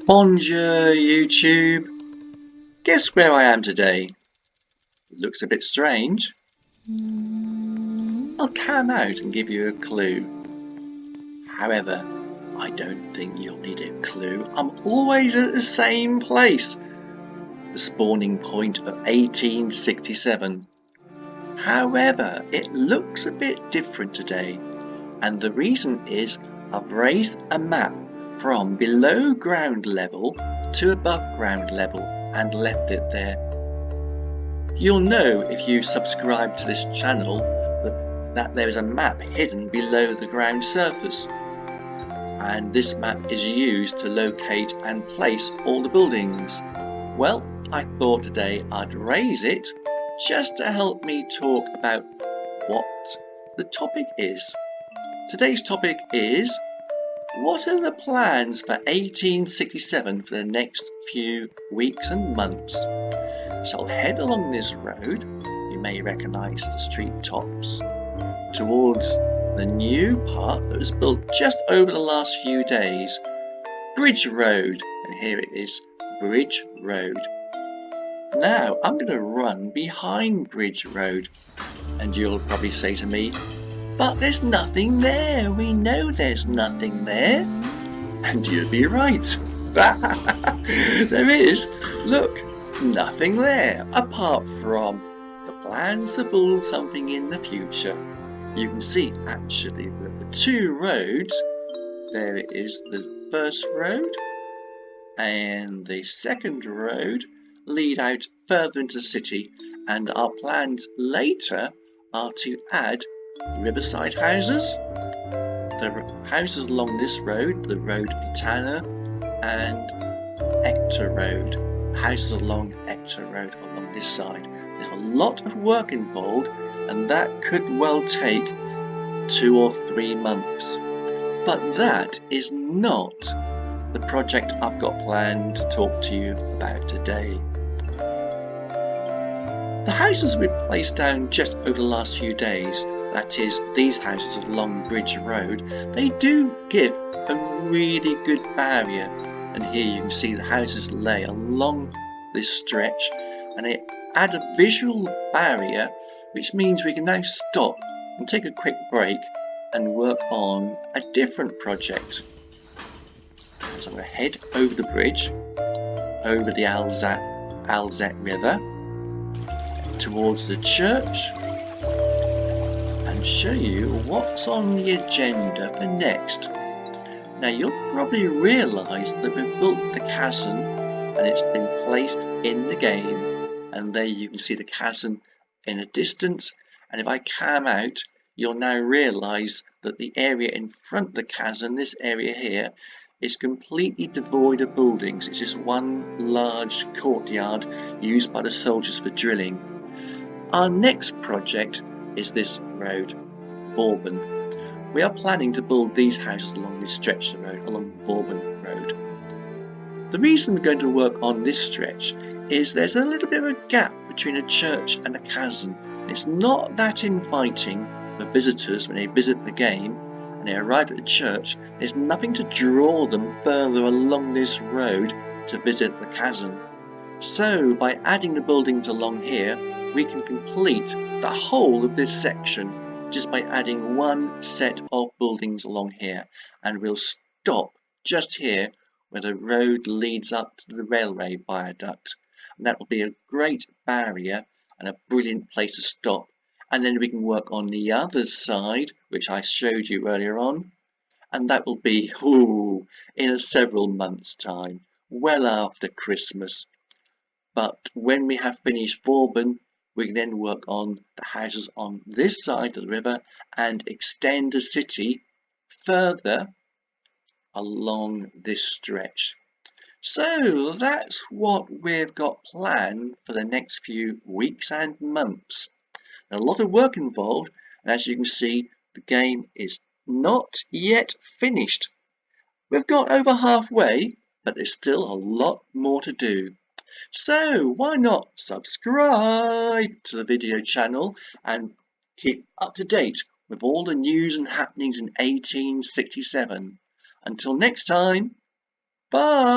Bonjour YouTube! Guess where I am today? Looks a bit strange. I'll come out and give you a clue. However, I don't think you'll need a clue. I'm always at the same place. The spawning point of 1867. However, it looks a bit different today. And the reason is I've raised a map from below ground level to above ground level and left it there. You'll know if you subscribe to this channel that there is a map hidden below the ground surface, and this map is used to locate and place all the buildings. Well, I thought today I'd raise it just to help me talk about what the topic is. Today's topic is, what are the plans for 1867 for the next few weeks and months? So I'll head along this road, you may recognise the street tops, towards the new part that was built just over the last few days, Bridge Road, and here it is, Bridge Road. Now I'm going to run behind Bridge Road, and you'll probably say to me, but there's nothing there, we know there's nothing there. And you'd be right. There is, look, nothing there apart from the plans to build something in the future. You can see actually that the two roads, there it is, the first road and the second road lead out further into the city, and our plans later are to add riverside houses, the houses along this road, the road to Tanner, and Hector Road, houses along Hector Road along this side. There's a lot of work involved, and that could well take 2 or 3 months. But that is not the project I've got planned to talk to you about today. The houses we've placed down just over the last few days, that is, these houses along Bridge Road, they do give a really good barrier. And here you can see the houses lay along this stretch, and they add a visual barrier, which means we can now stop and take a quick break and work on a different project. So I'm going to head over the bridge, over the Alzette River, towards the church, and show you what's on the agenda for next. Now you'll probably realise that we've built the chasm and it's been placed in the game, and there you can see the chasm in a distance, and if I cam out you'll now realise that the area in front of the chasm, this area here, is completely devoid of buildings. It's just one large courtyard used by the soldiers for drilling. Our next project is this road, Bourbon. We are planning to build these houses along this stretch of the road, along Bourbon Road. The reason we're going to work on this stretch is there's a little bit of a gap between a church and a chasm. It's not that inviting for visitors when they visit the game and they arrive at the church. There's nothing to draw them further along this road to visit the chasm. So by adding the buildings along here, we can complete the whole of this section just by adding one set of buildings along here, and we'll stop just here where the road leads up to the railway viaduct, and that will be a great barrier and a brilliant place to stop. And then we can work on the other side, which I showed you earlier on, and that will be in several months' time, well after Christmas. But when we have finished Bourbon, we can then work on the houses on this side of the river and extend the city further along this stretch. So that's what we've got planned for the next few weeks and months. A lot of work involved, and as you can see, the game is not yet finished. We've got over halfway, but there's still a lot more to do. So why not subscribe to the video channel and keep up to date with all the news and happenings in 1867. Until next time, bye!